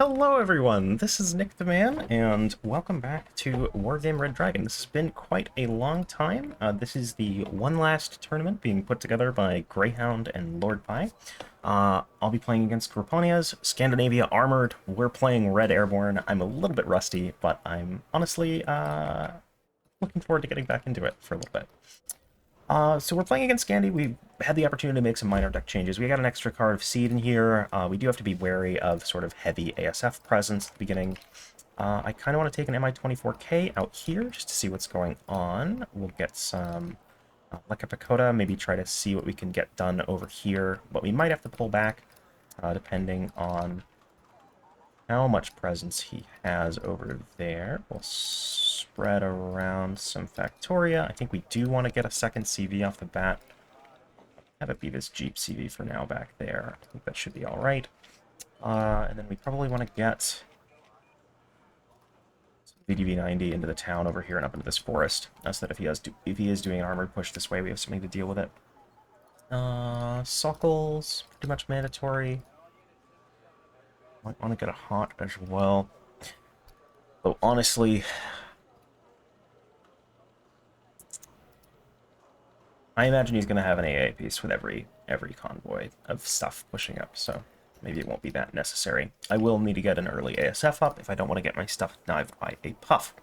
Hello everyone, this is Nick the Man, and welcome back to Wargame Red Dragon. This has been quite a long time. This is the one last tournament being put together by Greyhound and Lord Pie. I'll be playing against Kropponia's Scandinavia Armored. We're playing Red Airborne. I'm a little bit rusty, but I'm honestly looking forward to getting back into it for a little bit. So we're playing against Scandi. We had the opportunity to make some minor deck changes. We got an extra card of Seed in here. We do have to be wary of sort of heavy ASF presence at the beginning. I kind of want to take an MI24K out here just to see what's going on. We'll get some Lekka Pagoda, maybe try to see what we can get done over here. But we might have to pull back depending on how much presence he has over there. We'll spread around some Factoria. I think we do want to get a second CV off the bat. Have it be this Jeep CV for now back there. I think that should be all right. And then we probably want to get VDV-90 into the town over here and up into this forest. So that if he is doing an armored push this way, we have something to deal with it. Sockles, pretty much mandatory. Might want to get a hot as well. Though honestly, I imagine he's going to have an AA piece with every convoy of stuff pushing up, so maybe it won't be that necessary. I will need to get an early ASF up if I don't want to get my stuff knifed by a puff.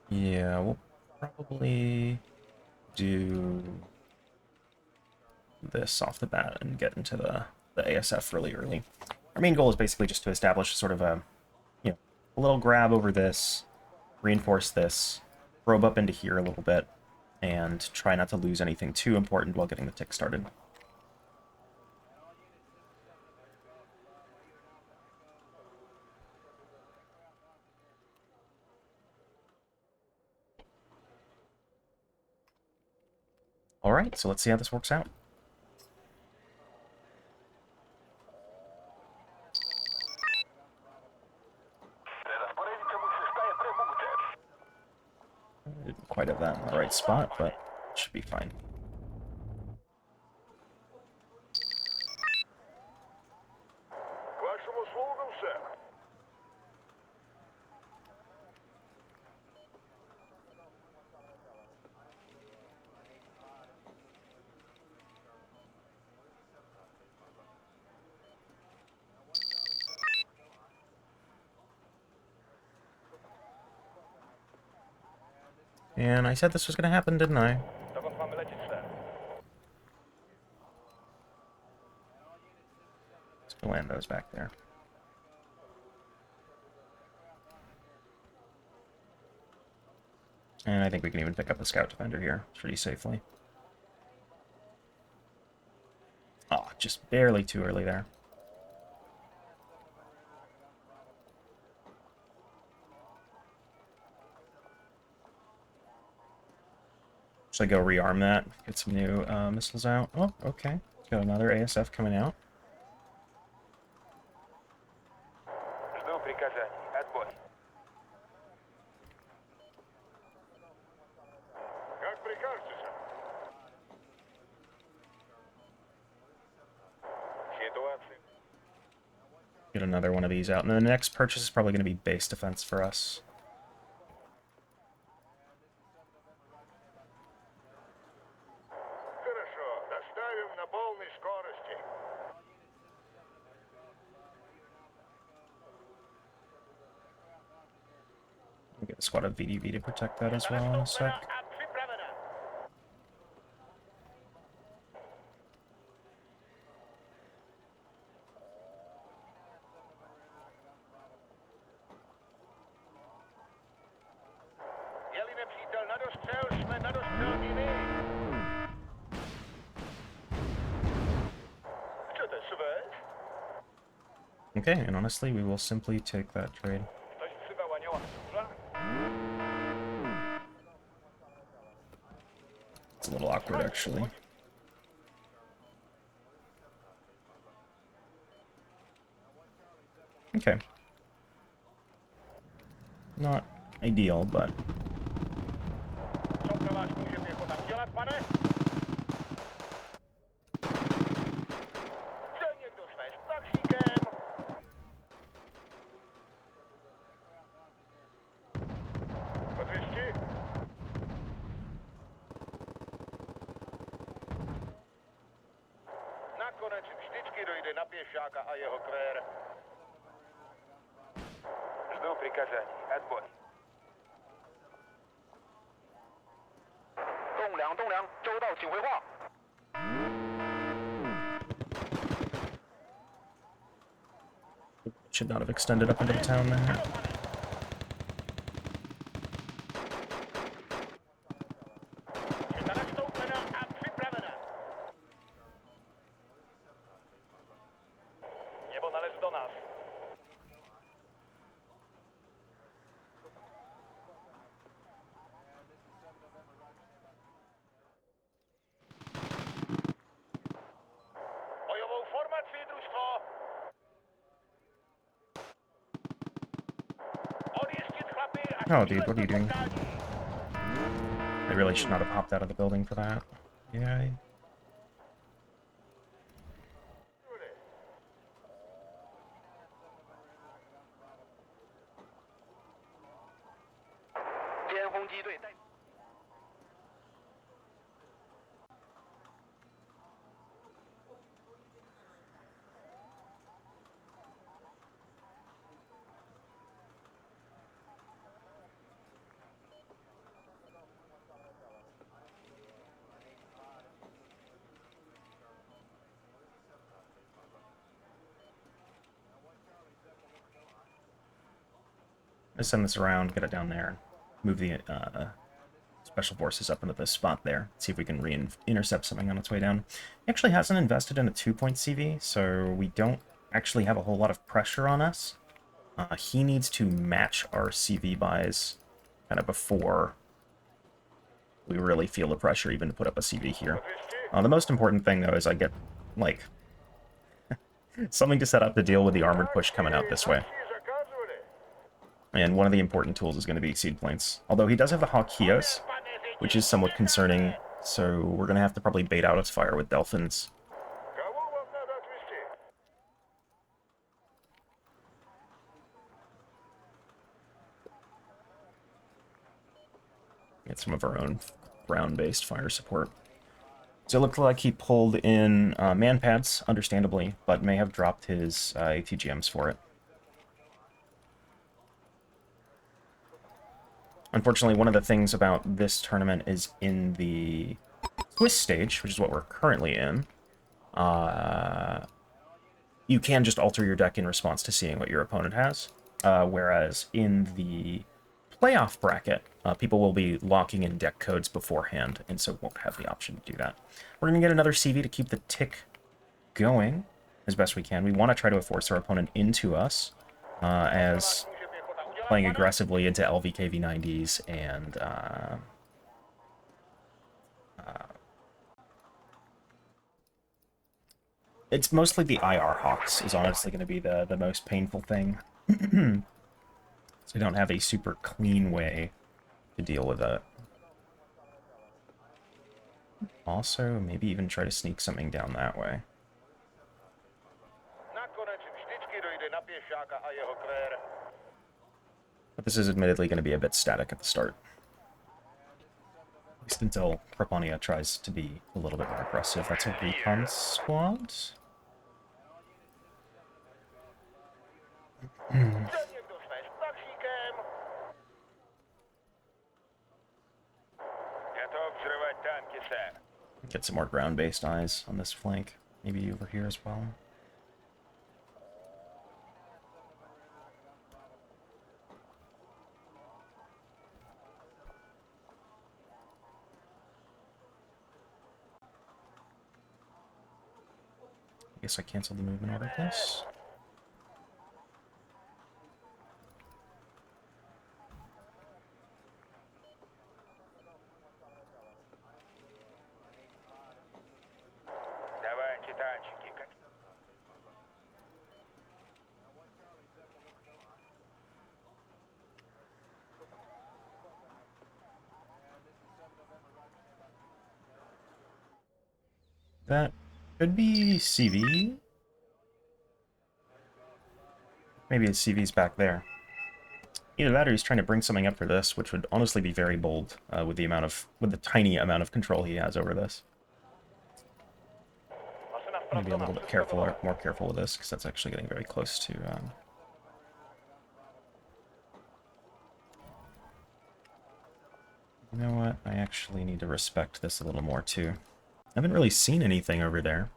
Yeah, we'll probably do this off the bat and get into the ASF really early. Our main goal is basically just to establish sort of a little grab over this, reinforce this, probe up into here a little bit, and try not to lose anything too important while getting the tick started. Alright, so let's see how this works out. I didn't quite have that in the right spot, but it should be fine. And I said this was going to happen, didn't I? Let's go land those back there. And I think we can even pick up the Scout Defender here pretty safely. Oh, just barely too early there. Should I go rearm that? Get some new missiles out. Oh, okay. Got another ASF coming out. Get another one of these out. And then the next purchase is probably going to be base defense for us. We'll get a squad of VDV to protect that as well in a sec. Okay, and honestly, we will simply take that trade. It's a little awkward, actually. Okay. Not ideal, but... Nakonec vždycky dojde na pěšáka a jeho kvér. Жду приказаний. Отбой. 栋梁，周到，请回话。 Should not have extended up into the town there. Nebo nalez do nás. Bojovou formaci, družstvo. Odjistit chlapi a... Oh, dude, what are you doing? I really should not have hopped out of the building for that. Yeah. Let's send this around, get it down there, move the special forces up into this spot there, see if we can intercept something on its way down. He actually hasn't invested in a 2-point CV, so we don't actually have a whole lot of pressure on us. He needs to match our CV buys kind of before we really feel the pressure even to put up a CV here. The most important thing, though, is I get, like, something to set up to deal with the armored push coming out this way. And one of the important tools is going to be seed planes. Although he does have the Hawkios, which is somewhat concerning, so we're going to have to probably bait out its fire with Delphins. Get some of our own ground-based fire support. So it looked like he pulled in man-pads, understandably, but may have dropped his ATGMs for it. Unfortunately, one of the things about this tournament is in the Swiss stage, which is what we're currently in, you can just alter your deck in response to seeing what your opponent has, whereas in the playoff bracket, people will be locking in deck codes beforehand, and so won't have the option to do that. We're going to get another CV to keep the tick going as best we can. We want to try to force our opponent into us, as playing aggressively into LVKV90s and it's mostly the IR Hawks is honestly going to be the most painful thing. So we don't have a super clean way to deal with it. Also, maybe even try to sneak something down that way. But this is admittedly going to be a bit static at the start. At least until Kropponia tries to be a little bit more aggressive. That's a recon squad. Get some more ground-based eyes on this flank. Maybe over here as well. I guess I canceled the movement order place. That could be CV. Maybe his CV's back there. Either that or he's trying to bring something up for this, which would honestly be very bold with the tiny amount of control he has over this. Maybe a little bit careful, or more careful with this, because that's actually getting very close to... You know what? I actually need to respect this a little more, too. I haven't really seen anything over there.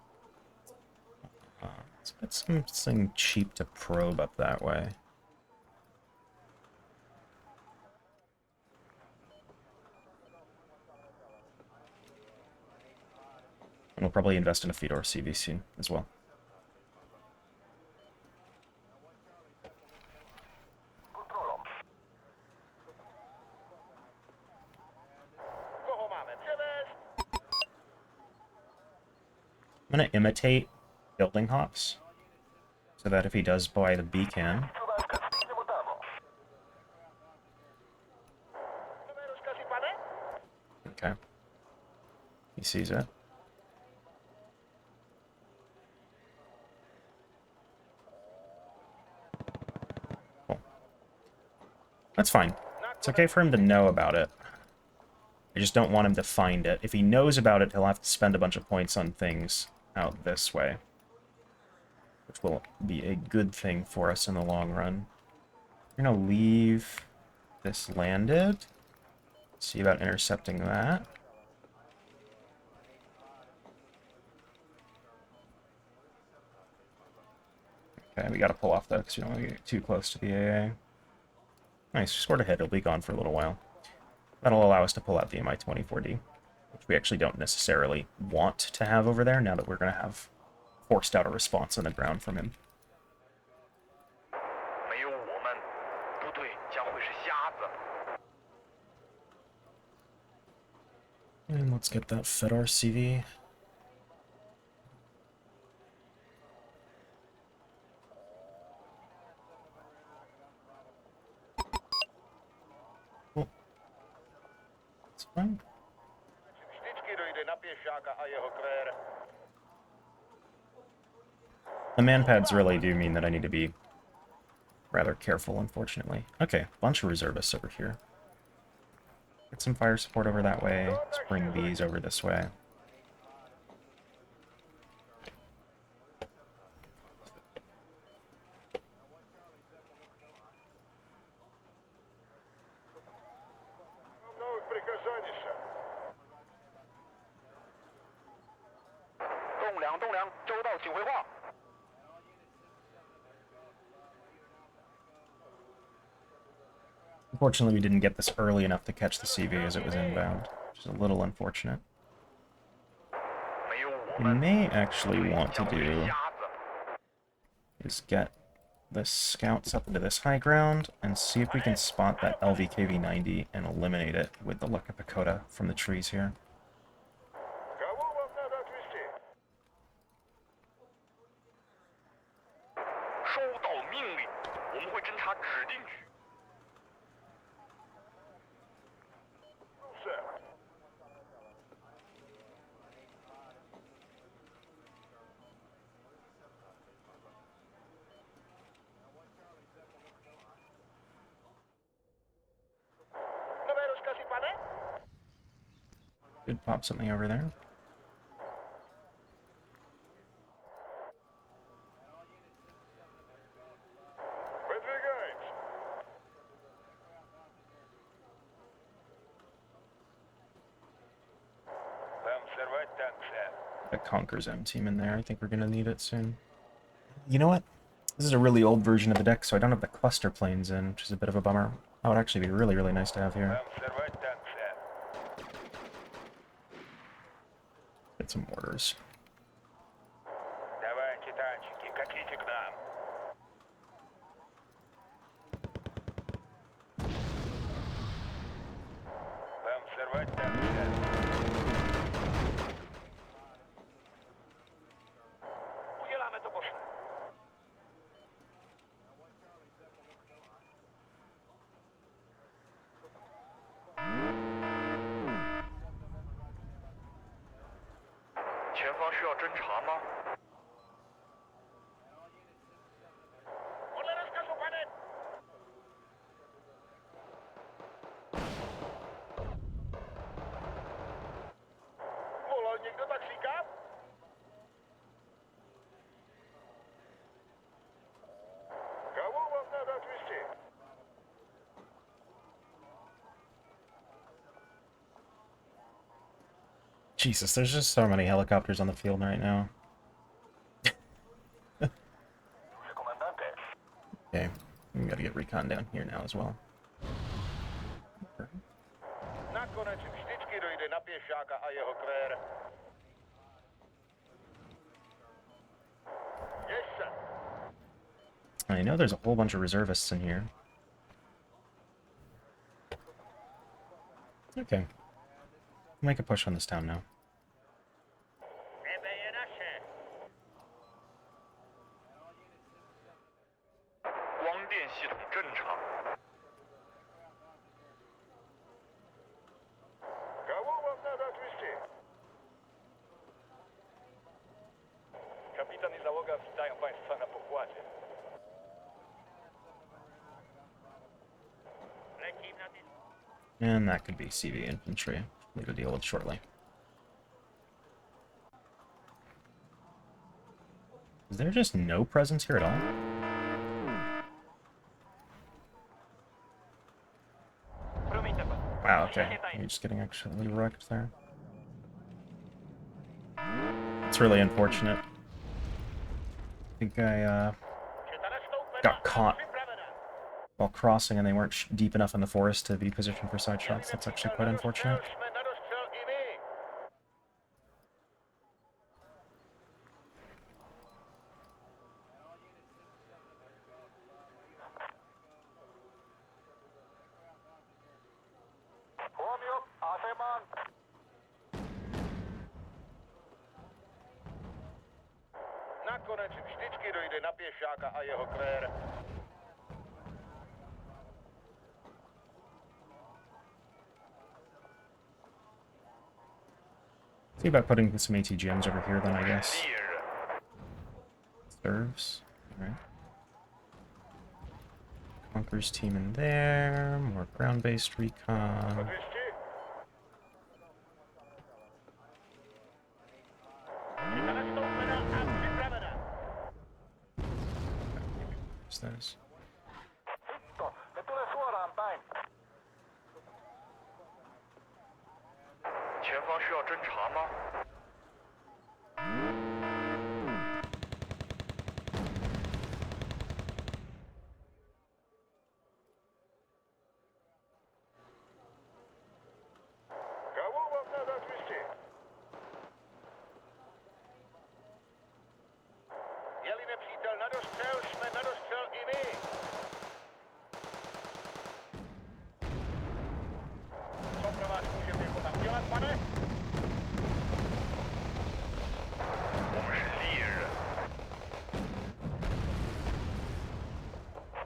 Let's put something cheap to probe up that way. And we'll probably invest in a Fedor CV soon as well. I'm going to imitate building hops, so that if he does buy the beacon... Okay. He sees it. Cool. That's fine. It's okay for him to know about it. I just don't want him to find it. If he knows about it, he'll have to spend a bunch of points on things out this way, which will be a good thing for us in the long run. We're going to leave this landed. See about intercepting that. Okay, we got to pull off though, because we don't want to get too close to the AA. Nice, scored a hit. It'll be gone for a little while. That'll allow us to pull out the MI-24D, which we actually don't necessarily want to have over there, now that we're going to have forced out a response on the ground from him. And let's get that Fedor CV. Cool. That's fine. The manpads really do mean that I need to be rather careful, unfortunately. Okay, bunch of reservists over here. Get some fire support over that way. Let's bring these over this way. Unfortunately, we didn't get this early enough to catch the CV as it was inbound, which is a little unfortunate. We may actually want to do is get the scouts up into this high ground and see if we can spot that LVKV-90 and eliminate it with the Luck of Pagoda from the trees here. Could pop something over there. A Conquer's M team in there. I think we're going to need it soon. You know what? This is a really old version of the deck, so I don't have the cluster planes in, which is a bit of a bummer. That would actually be really, really nice to have here. Get some mortars. Ole raskaisupanet! Volal někdo taxíka? Kávu vám dát 200. Jesus, there's just so many helicopters on the field right now. Okay, we gotta get recon down here now as well. Nakonec vždycky dojde na pěšáka a jeho kvér. Yes, sir. I know there's a whole bunch of reservists in here. Okay. Make a push on this town now. Nebe je naše. Kávu vám dát 200. Kapitan i załoga witają państwa na pokładzie. Lecim na tym. And that could be CV infantry. We to deal with shortly. Is there just no presence here at all? Wow, okay. You're just getting actually wrecked there. It's really unfortunate. I think I got caught while crossing and they weren't deep enough in the forest to be positioned for side shots. That's actually quite unfortunate. Huomio, asemaan. Nakonec vždycky dojde na pěšáka a jeho kvér. See about putting some ATGMs over here then, I guess. Serves. Alright. Conqueror's team in there. More ground-based recon. What's this? Ne tulee suoraan päin. 前方需要侦查吗？ Kávu vám dát 200. Je-li nepřítel na dostřel, jsme na dostřel i my. Co pro vás můžeme jako tam dělat, pane?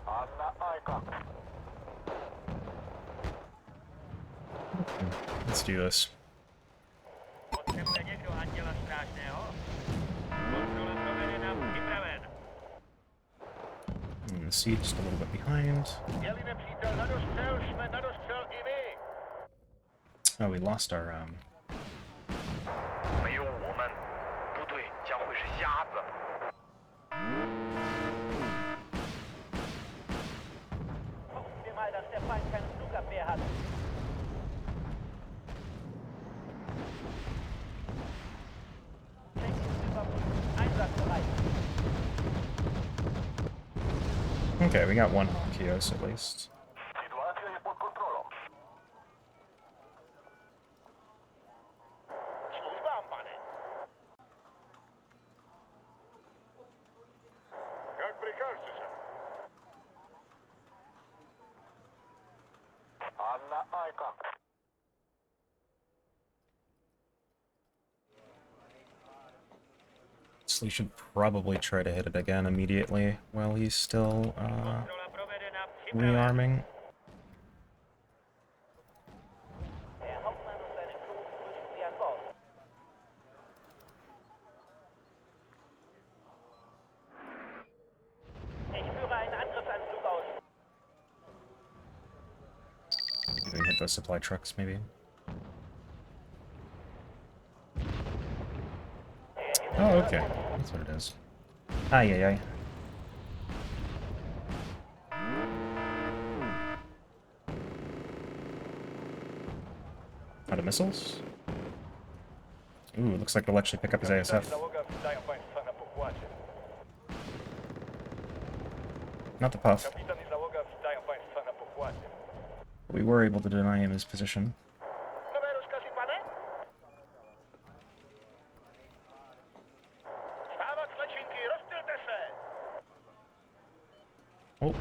Anna aika. Let's do this. Potřebuje někdo anděla strážného? Kontrola provedena, připraven. And the seat just a little bit behind. Je-li nepřítel na dostřel, jsme na dostřel i my. Oh, we lost our, 没有我们，部队将会是瞎子。Gucken wir mal, dass der Feind keine Flugabwehr hat. Einsatzbereit. Okay, we got one Kios at least. Sytuacja jest pod kontrolą. Służbam, panie. Jak prikażecie się? Anna aika. So we should probably try to hit it again immediately while he's still Kontrola provedena, připraven. rearming. Der Hauptmann und seine Crew begrüßen Sie an Bord. those supply trucks, maybe. Oh, okay. That's what it is. Ay, ay, ay. Out of missiles? Ooh, looks like they'll actually pick up his ASF. Not the puff. We were able to deny him his position. Oh.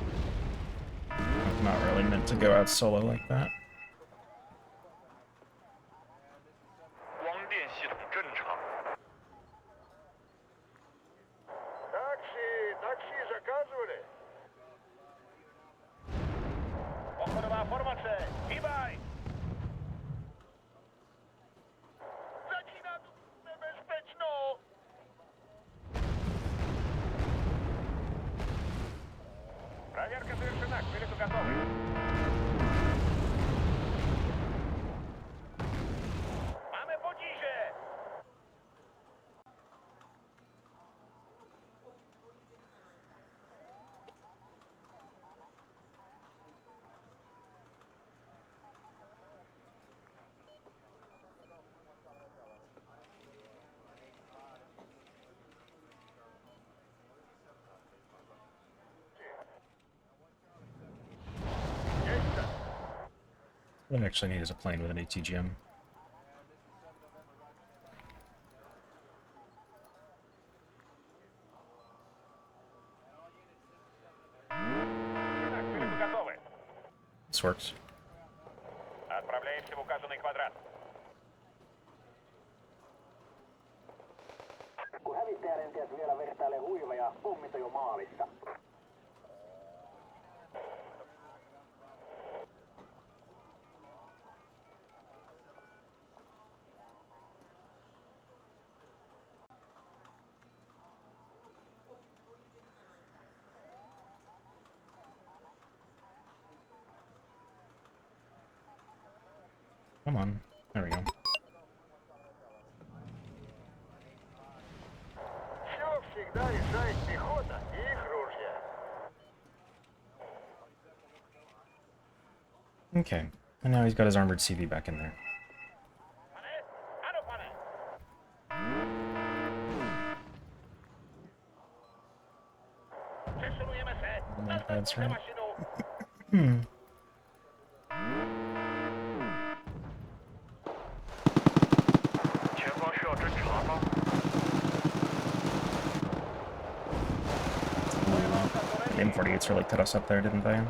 Not really meant to go out solo like that. Проверка завершена, к вылету готовы. Mamy podziże! What I actually need is a plane with an ATGM. This works. Отправляемся в указанный квадрат. Kun hävittäjälentäjät vielä vertailee huiveja, pommit on jo maalissa. Come on. There we go. Все всегда решает пехота и их ружья. Okay. And now he's got his armored CV back in there. Pane? Ano, pane. Przesunujemy się. That's Następną right. maszyną. M48s really cut us up there, didn't they?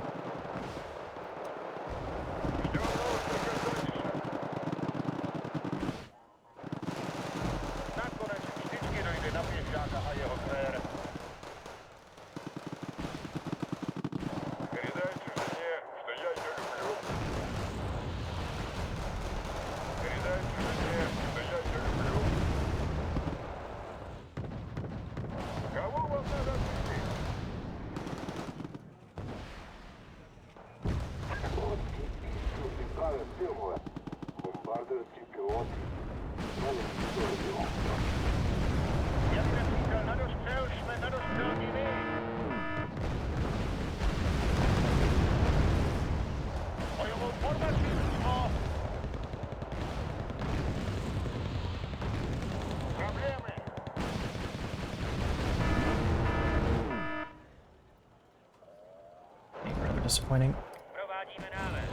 Rather disappointing. Prowadzimy nawet.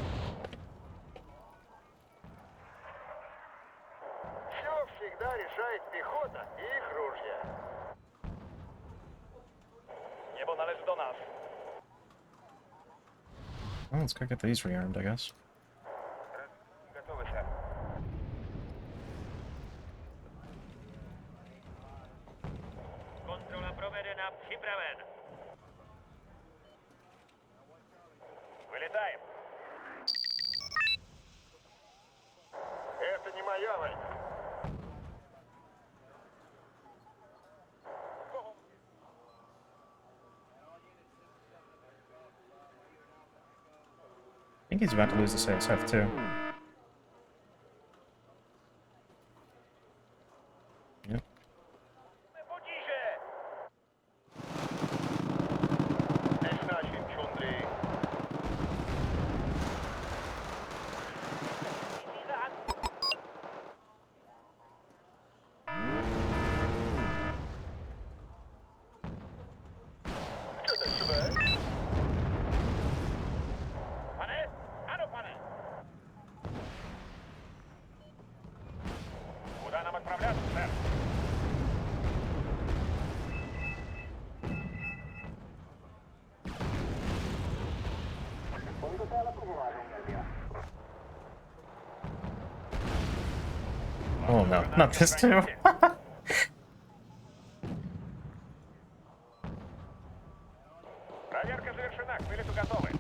Все всегда решает пехота и их ружья. Niebo należy do nas. Well, let's go get these rearmed, I guess. Gotowy, ser. Kontrola provedena, připraven. Вылетаем. Это не моя война. think he's about to lose this ASF too. Yep. Куда нам отправляться, сэр? Oliko täällä tuholaisongelmia? Oh no, not this too. Проверка завершена, к вылету готовы.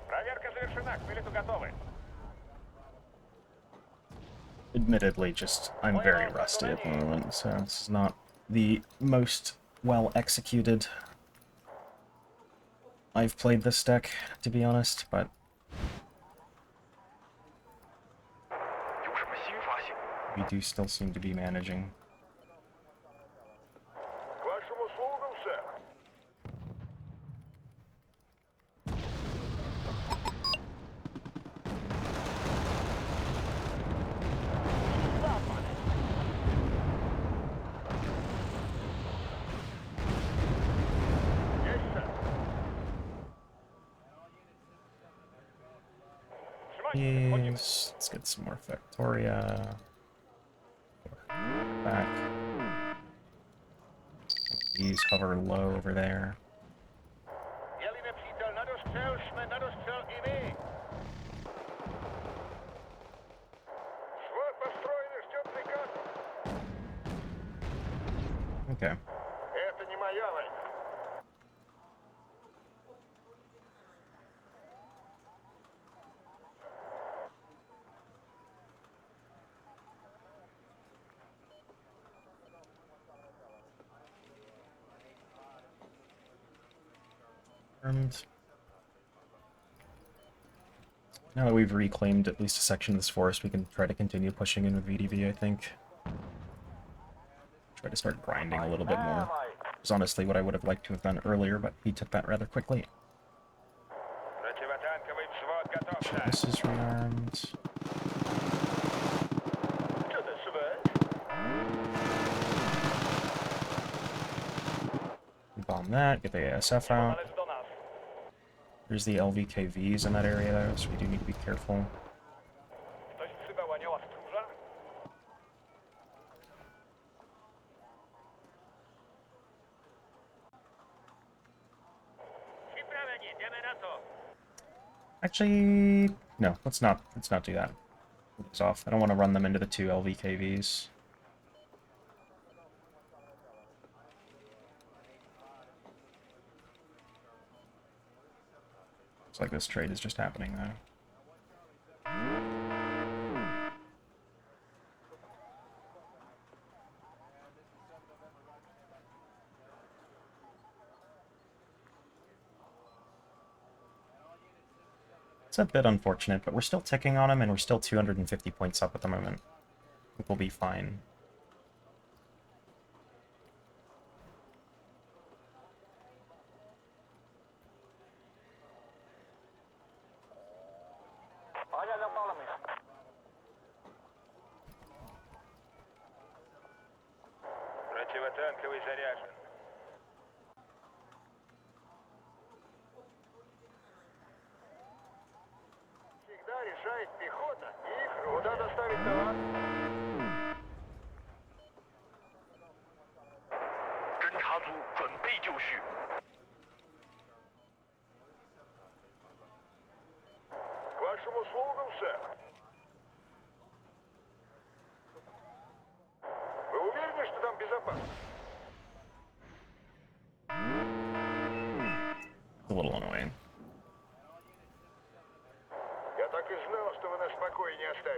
Проверка завершена, к вылету готовы. Admittedly, just I'm very rusty at the moment, so this is not the most well executed I've played this deck, to be honest, but we do still seem to be managing. К вашим услугам, сэр. Есть, сэр. Yes, let's get some more Factoria. Back. These hover low over there. Я линопситель, надо стрел ими. Свод построен и ждет приказ. Okay. Это не моя война. And now that we've reclaimed at least a section of this forest, we can try to continue pushing in with VDV, I think. Try to start grinding a little bit more. It's honestly what I would have liked to have done earlier, but he took that rather quickly. Противотанковый взвод готов, So сэр. this is rearmed. Что-то сюда. Bomb that, get the ASF out. Малец до нас. There's the LVKVs in that area though, so we do need to be careful. Ktoś wzywał anioła stróża? Przyprawieni, idziemy na to. Actually, no, let's not do that. Put these off. I don't want to run them into the two LVKVs. Looks like this trade is just happening though. It's a bit unfortunate, but we're still ticking on him, and we're still 250 points up at the moment. I think we'll be fine. Ajaja valmis. Противотанковый заряжен. Всегда решает пехота. Их куда доставить товар? 侦察组准备就绪。 К вашим услугам, сэр. Вы уверены, что там безопасно? A little annoying. Я так и знал, что вы нас в покое не оставите.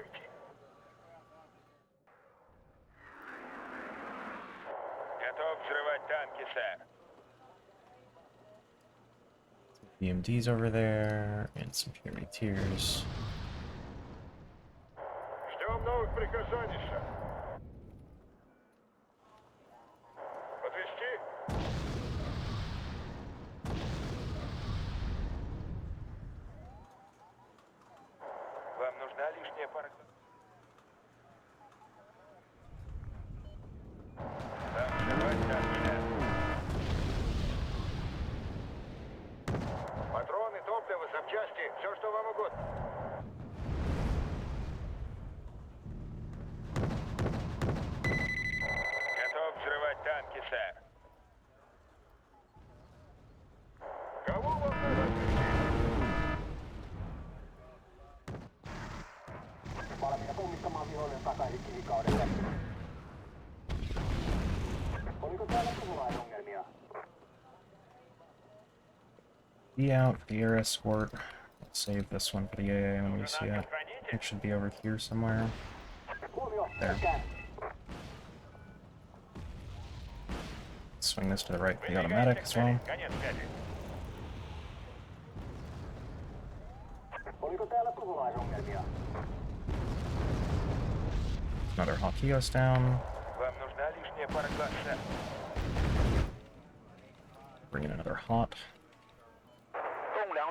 BMD's over there, and some charioteers. Ждем новых приказаний, сэр. Подвести? Вам нужна лишняя пара? Так, давайте, отлично. Патроны, топливо, запчасти, все, что вам угодно. Готов взрывать танки, сэр. Кого вам надо отвезти? Valmiina pommittamaan vihollinen takaisin kivikaudelle. Oliko täällä tuholaisongelmia? Be out, the air escort. Let's save this one for the AA when we see it. It should be over here somewhere. Huomio, There. selkään. Swing this to the right for the automatic as well. Конец связи. Oliko täällä tuholaisongelmia? Another Hawkios down. Вам нужна лишняя пара глаз, сэр. Bring in another Hot.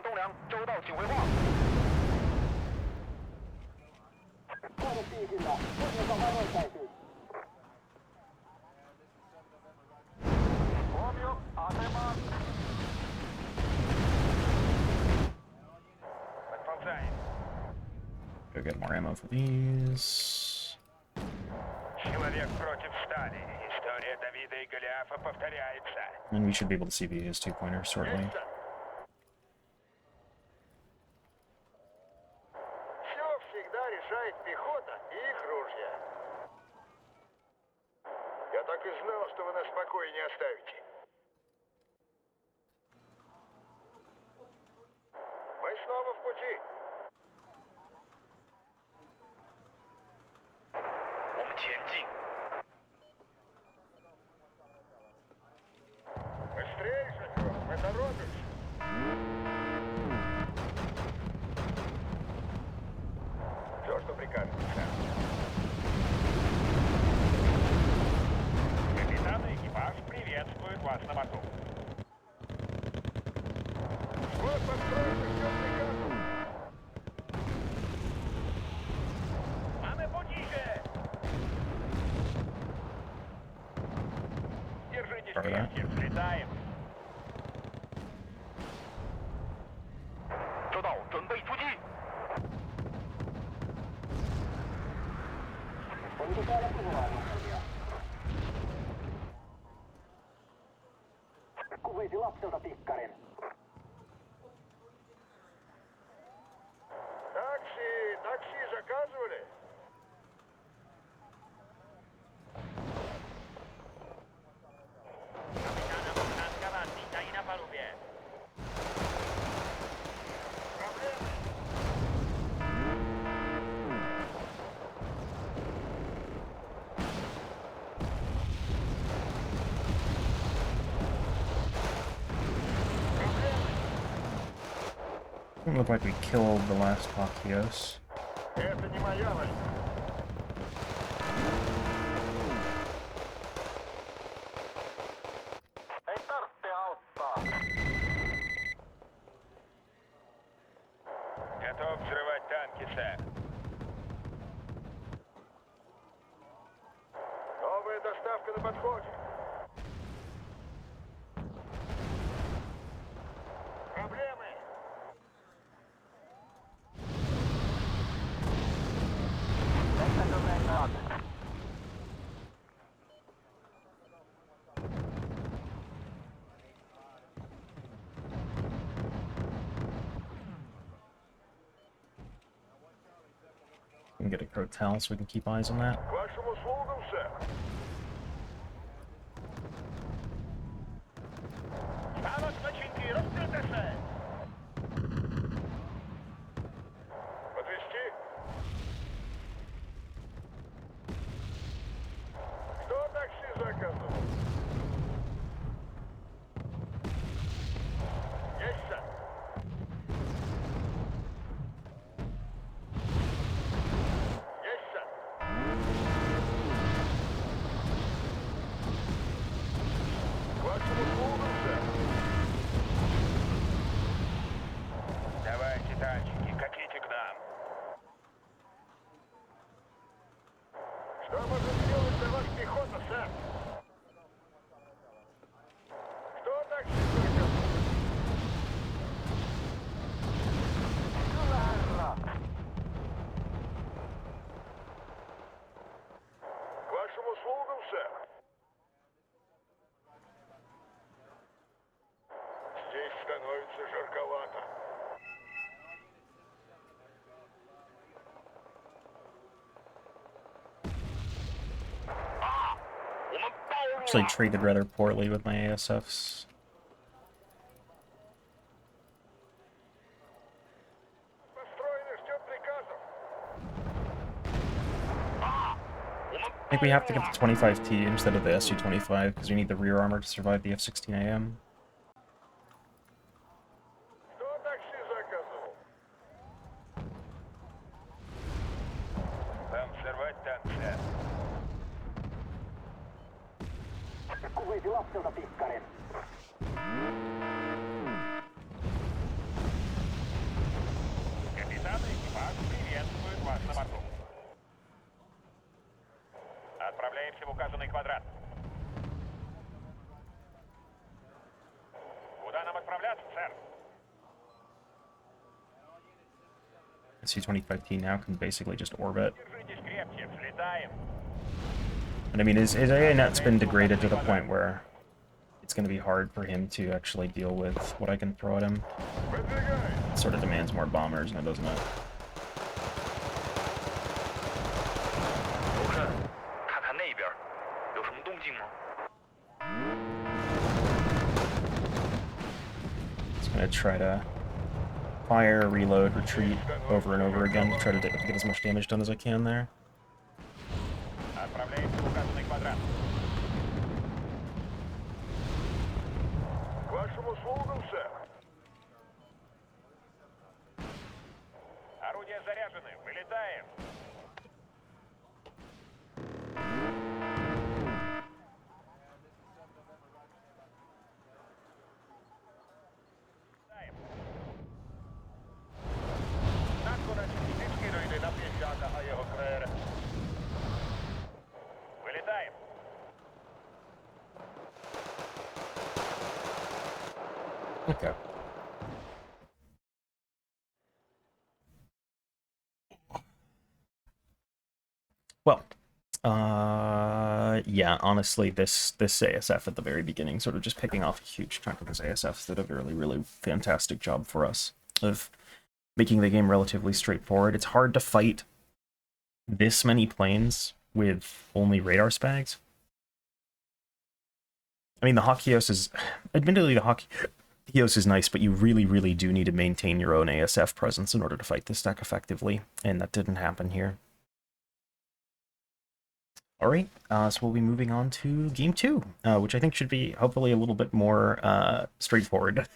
栋梁，周到，请回话。 Kohde piikillä. Pohjalta varoittaisuus. Huomio, asemaan. Подползаем. Go get more ammo for these. Человек против стали. История Давида и Голиафа повторяется. And we should be able to see these 2-pointers shortly. Все всегда решает пехота и их ружья. Я так и знал, что вы нас в покое не оставите. Мы снова в пути. 我们前进。 Быстрее, шофер, мы торопимся. Все, что прикажете, сэр. Капитан и экипаж приветствуют вас на борту. Вот построили, все прикажу. Mamy потише! Держитесь крепче, взлетаем. 收到，准备出击。 Oliko täällä tuholaisongelmia? Kuvisi lapselta tikkarin. Такси заказывали? Проблемы? Doesn't look like we killed the last Hawkios. Это не моя война. Ei tarvitse auttaa. Готов взрывать танки, сэр. Новая доставка на подходе. Проблемы? We can get a Crotel so we can keep eyes on that. К вашим услугам, сэр. Станут начинки, раскрыты, сэр. Подвезти? Кто такси заказывал? Есть, сэр. танчики, катите к нам. Что может сделать для вас пехота, сэр? Что так сильно? К вашим услугам, сэр. Здесь становится жарковато. Actually traded rather poorly with my ASFs. Построены, ждет приказов. I think we have to get the 25T instead of the SU-25 because we need the rear armor to survive the F-16AM. Кто такси заказывал? Вам взорвать танк, сэр. Kuvisi lapselta tikkarin. Капитан и экипаж приветствуют вас на борту. Отправляемся в указанный квадрат. Куда нам отправляться, сэр? SU-25T now can basically just orbit. Держитесь крепче, взлетаем. And I mean, his ANet's been degraded to the point where it's going to be hard for him to actually deal with what I can throw at him. Выдвигай. It sort of demands more bombers, now doesn't it? 主任，看看那边，有什么动静吗？ It's going to try to fire, reload, retreat over and over again to try to get as much damage done as I can there. Отправляемся в указанный квадрат. К вашим услугам, сэр. Орудия заряжены. Вылетаем. Вылетаем. Okay. Well, yeah, honestly, this ASF at the very beginning, sort of just picking off a huge chunk of his ASFs, did a really, really fantastic job for us of making the game relatively straightforward. It's hard to fight this many planes with only radar spags. I mean, the Hakios is... Admittedly, the Hakios is nice, but you really, really do need to maintain your own ASF presence in order to fight this deck effectively, and that didn't happen here. Alright, so we'll be moving on to Game 2, which I think should be hopefully a little bit more straightforward.